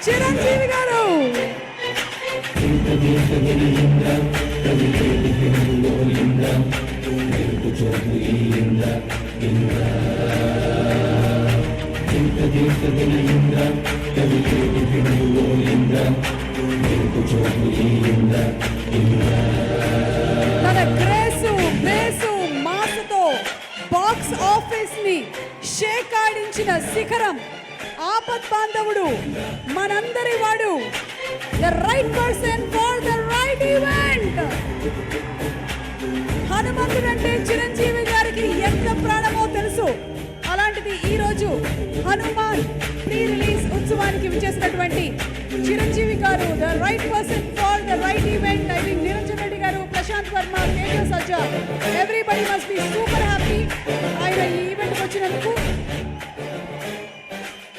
చిరంజీవి గారు. తన grace base మాసతో box office ని షేక్ ఆడించిన శిఖరం ఆపత్ బాంధవుడు, మనందరి వాడు, the right person for the right event. హనుమంతుడు అంటే చిరంజీవి గారికి ఎంత ప్రాణమో తెలుసు. అలాంటిది ఈ రోజు హనుమాన్ ప్రీ రిలీజ్ ఉత్సవానికి విచ్చేసినటువంటి చిరంజీవి గారు, the right person for the right event. I think Niranjan Reddy గారు, Prasanth Varma, KK Sajja, everybody must be super happy ఆయన ఈ ఈవెంట్కి వచ్చినందుకు.